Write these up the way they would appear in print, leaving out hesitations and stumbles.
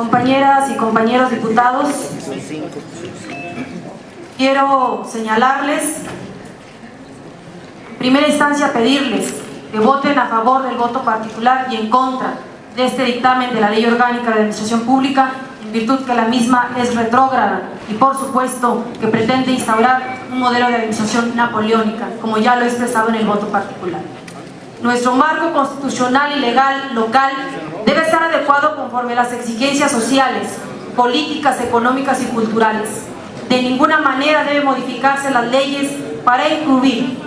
compañeras y compañeros diputados, quiero señalarles, en primera instancia pedirles que voten a favor del voto particular y en contra de este dictamen de la Ley Orgánica de Administración Pública, en virtud que la misma es retrógrada y por supuesto que pretende instaurar un modelo de administración napoleónica, como ya lo he expresado en el voto particular. Nuestro marco constitucional y legal local debe estar adecuado conforme a las exigencias sociales, políticas, económicas y culturales. De ninguna manera deben modificarse las leyes para encubrir,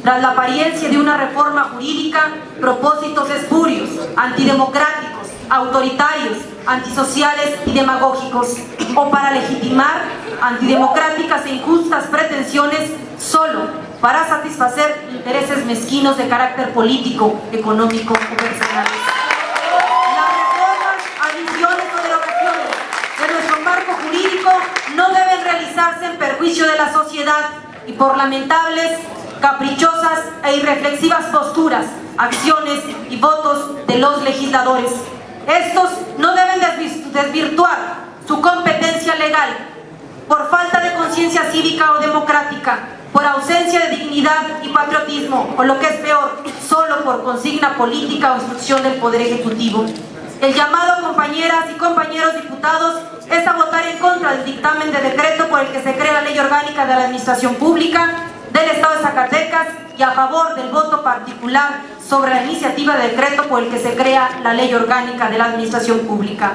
tras la apariencia de una reforma jurídica, propósitos espurios, antidemocráticos, autoritarios, antisociales y demagógicos, o para legitimar antidemocráticas e injustas pretensiones solo para satisfacer intereses mezquinos de carácter político, económico o personal. Las reformas, adiciones o derogaciones de nuestro marco jurídico no deben realizarse en perjuicio de la sociedad y por lamentables, caprichosas e irreflexivas posturas, acciones y votos de los legisladores. Estos no deben desvirtuar su competencia legal por falta de conciencia cívica o democrática, por ausencia de dignidad y patriotismo, o lo que es peor, solo por consigna política o instrucción del Poder Ejecutivo. El llamado, compañeras y compañeros diputados, es a votar en contra del dictamen de decreto por el que se crea la Ley Orgánica de la Administración Pública del Estado de Zacatecas y a favor del voto particular sobre la iniciativa de decreto por el que se crea la Ley Orgánica de la Administración Pública.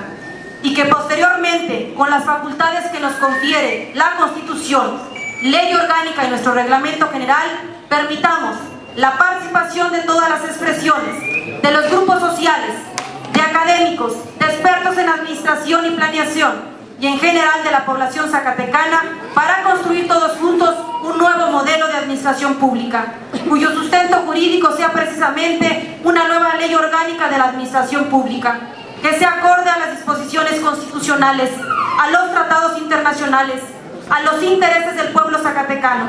Y que posteriormente, con las facultades que nos confiere la Constitución, Ley Orgánica y nuestro Reglamento General, permitamos la participación de todas las expresiones, de los grupos sociales, de académicos, de expertos en administración y planeación, y en general de la población zacatecana, para construir todos juntos un nuevo modelo de administración pública, cuyo sustento jurídico sea precisamente una nueva Ley Orgánica de la Administración Pública, que se acorde a las disposiciones constitucionales, a los tratados internacionales, a los intereses del pueblo zacatecano.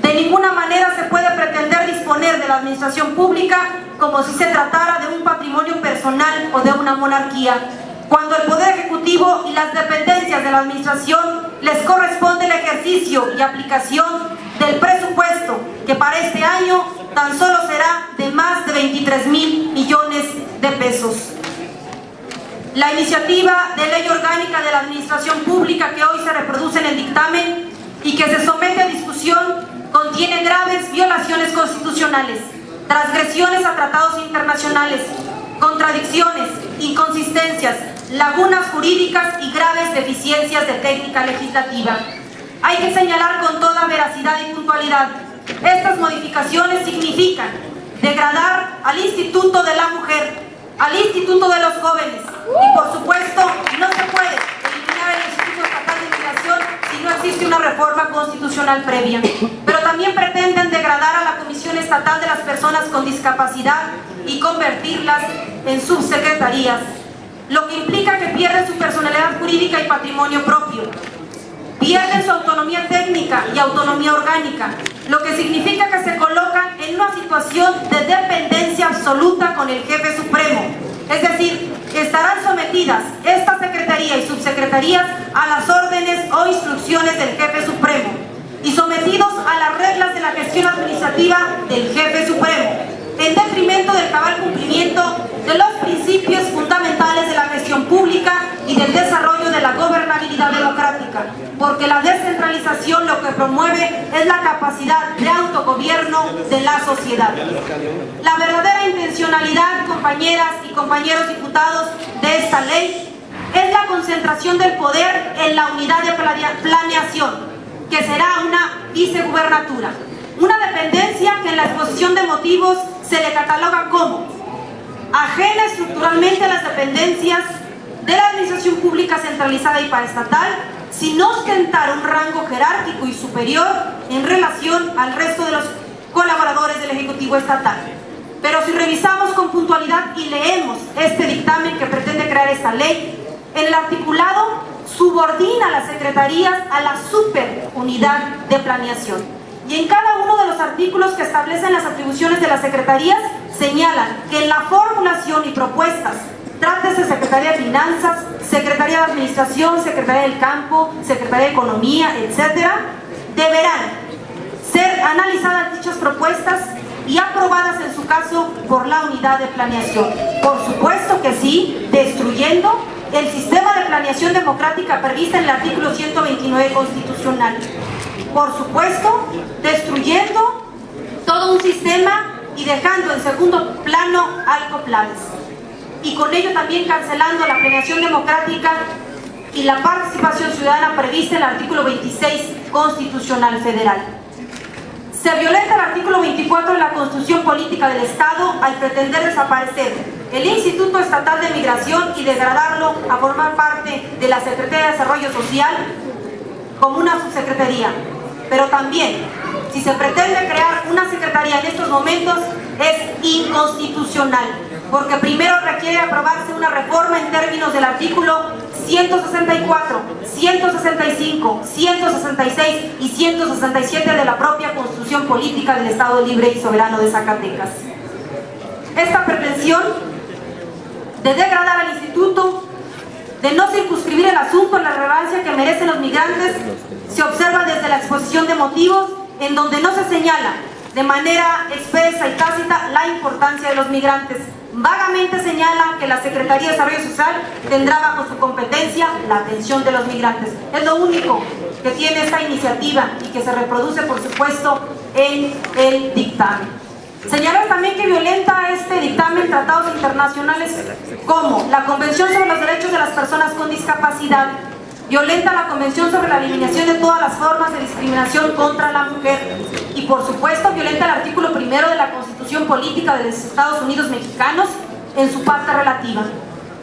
De ninguna manera se puede pretender disponer de la administración pública como si se tratara de un patrimonio personal o de una monarquía, cuando el Poder Ejecutivo y las dependencias de la administración les corresponde el ejercicio y aplicación del presupuesto, que para este año tan solo será de más de 23,000 millones de pesos. La iniciativa de Ley Orgánica de la Administración Pública que hoy se reproduce en el dictamen y que se somete a discusión contiene graves violaciones constitucionales, transgresiones a tratados internacionales, contradicciones, inconsistencias, lagunas jurídicas y graves deficiencias de técnica legislativa. Hay que señalar con toda veracidad y puntualidad, estas modificaciones significan degradar al Instituto de la Mujer, al Instituto de los Jóvenes, y por supuesto no se puede eliminar el Instituto Estatal de Migración si no existe una reforma constitucional previa. Pero también pretenden degradar a la Comisión Estatal de las Personas con Discapacidad y convertirlas en subsecretarías, lo que implica que pierden su personalidad jurídica y patrimonio propio, pierden su autonomía técnica y autonomía orgánica, lo que significa que se colocan en una situación de dependencia absoluta con el jefe supremo, es decir, que estarán sometidas esta secretaría y subsecretarías a las órdenes o instrucciones del jefe supremo y sometidos a las reglas de la gestión administrativa del jefe supremo, en detrimento del cabal cumplimiento de los principios fundamentales de la gestión pública y del desarrollo de la gobernabilidad democrática, porque la descentralización lo que promueve es la capacidad de autogobierno de la sociedad. La verdadera intencionalidad, compañeras y compañeros diputados, de esta ley es la concentración del poder en la unidad de planeación, que será una vicegubernatura, una dependencia que en la exposición de motivos se le cataloga como ajena estructuralmente a las dependencias de la administración pública centralizada y paraestatal, sin ostentar un rango jerárquico y superior en relación al resto de los colaboradores del Ejecutivo Estatal. Pero si revisamos con puntualidad y leemos este dictamen que pretende crear esta ley, el articulado subordina a las secretarías a la superunidad de planeación. Y en cada uno de los artículos que establecen las atribuciones de las secretarías señalan que en la formulación y propuestas trátese Secretaría de Finanzas, Secretaría de Administración, Secretaría del Campo, Secretaría de Economía, etcétera, deberán ser analizadas dichas propuestas y aprobadas en su caso por la unidad de planeación. Por supuesto que sí, destruyendo el sistema de planeación democrática prevista en el artículo 129 constitucional. Por supuesto, destruyendo todo un sistema y dejando en segundo plano alcoplanes. Y con ello también cancelando la planeación democrática y la participación ciudadana prevista en el artículo 26 constitucional federal. Se violenta el artículo 24 de la Constitución Política del Estado al pretender desaparecer el Instituto Estatal de Migración y degradarlo a formar parte de la Secretaría de Desarrollo Social como una subsecretaría. Pero también, si se pretende crear una secretaría en estos momentos, es inconstitucional, porque primero requiere aprobarse una reforma en términos del artículo 164, 165, 166 y 167 de la propia Constitución Política del Estado Libre y Soberano de Zacatecas. Esta pretensión de degradar al instituto, de no circunscribir el asunto en la relevancia que merecen los migrantes, se observa desde la exposición de motivos, en donde no se señala de manera expresa y tácita la importancia de los migrantes. Vagamente señalan que la Secretaría de Desarrollo Social tendrá bajo su competencia la atención de los migrantes. Es lo único que tiene esta iniciativa y que se reproduce, por supuesto, en el dictamen. Señalar también que violenta este dictamen tratados internacionales como la Convención sobre los Derechos de las Personas con Discapacidad, violenta la Convención sobre la Eliminación de todas las formas de discriminación contra la mujer y, por supuesto, violenta el artículo 1 de la Constitución Política de los Estados Unidos Mexicanos en su parte relativa.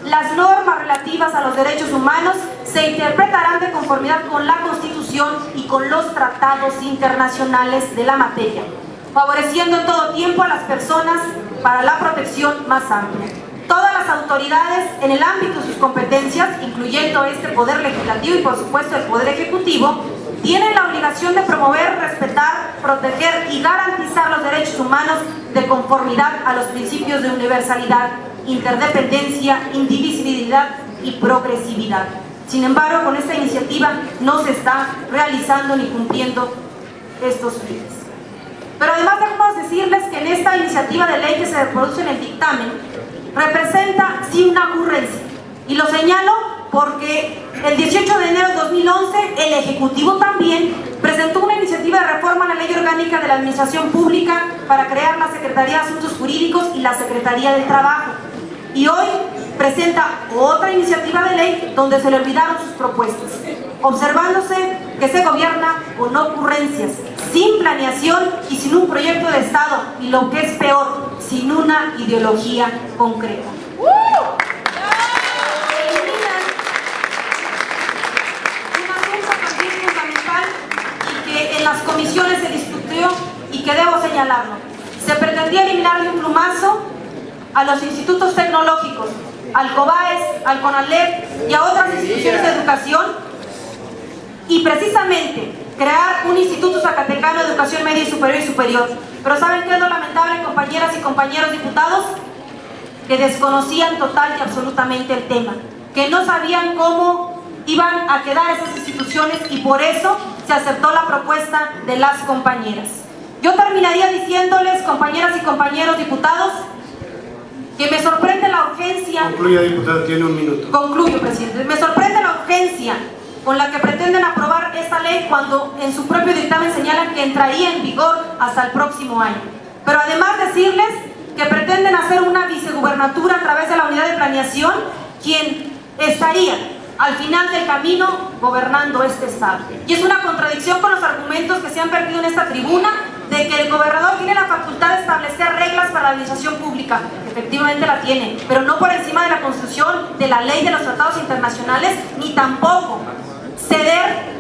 Las normas relativas a los derechos humanos se interpretarán de conformidad con la Constitución y con los tratados internacionales de la materia, favoreciendo en todo tiempo a las personas para la protección más amplia. Todas las autoridades en el ámbito de sus competencias, incluyendo este Poder Legislativo y por supuesto el Poder Ejecutivo, tienen la obligación de promover, respetar, proteger y garantizar los derechos humanos de conformidad a los principios de universalidad, interdependencia, indivisibilidad y progresividad. Sin embargo, con esta iniciativa no se está realizando ni cumpliendo estos fines. Pero además debemos decirles que en esta iniciativa de ley que se reproduce en el dictamen, representa sí una ocurrencia, y lo señalo porque el 18 de enero de 2011 el Ejecutivo también presentó una iniciativa de reforma a la Ley Orgánica de la Administración Pública para crear la Secretaría de Asuntos Jurídicos y la Secretaría del Trabajo, y hoy presenta otra iniciativa de ley donde se le olvidaron sus propuestas, observándose que se gobierna con ocurrencias, sin planeación y sin un proyecto de Estado, y lo que es peor, sin una ideología concreta. Eliminan un asunto también fundamental y que en las comisiones se discutió y que debo señalarlo. Se pretendía eliminar de un plumazo a los institutos tecnológicos, al COBAES, al CONALEP y a otras instituciones de educación, y precisamente crear un Instituto Zacatecano de Educación Media y Superior. Pero ¿saben qué es lo lamentable, compañeras y compañeros diputados? Que desconocían total y absolutamente el tema, que no sabían cómo iban a quedar esas instituciones, y por eso se aceptó la propuesta de las compañeras. Yo terminaría diciéndoles, compañeras y compañeros diputados, que me sorprende la urgencia... Concluya, diputada, tiene un minuto. Concluyo, presidente. Me sorprende la urgencia con la que pretenden aprobar esta ley cuando en su propio dictamen señalan que entraría en vigor hasta el próximo año. Pero además decirles que pretenden hacer una vicegubernatura a través de la unidad de planeación, quien estaría al final del camino gobernando este estado. Y es una contradicción con los argumentos que se han vertido en esta tribuna de que el gobernador tiene la facultad de establecer reglas para la administración pública. Efectivamente la tiene, pero no por encima de la Constitución, de la ley, de los tratados internacionales, ni tampoco ceder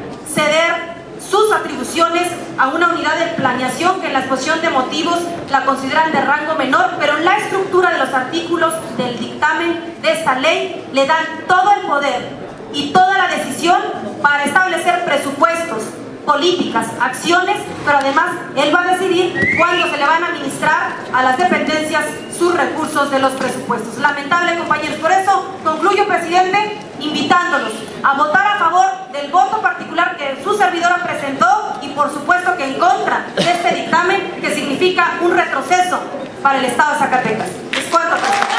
sus atribuciones a una unidad de planeación que en la exposición de motivos la consideran de rango menor, pero en la estructura de los artículos del dictamen de esta ley le dan todo el poder y toda la decisión para establecer presupuestos, políticas, acciones, pero además él va a decidir cuándo se le van a administrar a las dependencias sus recursos de los presupuestos. Lamentable, compañeros. Por eso concluyo, presidente, invitándolos a votar a favor del voto particular que su servidora presentó y por supuesto que en contra de este dictamen que significa un retroceso para el Estado de Zacatecas. Es cuanto, presidente.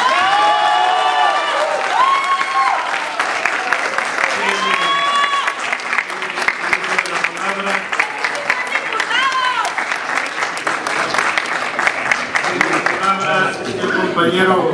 El compañero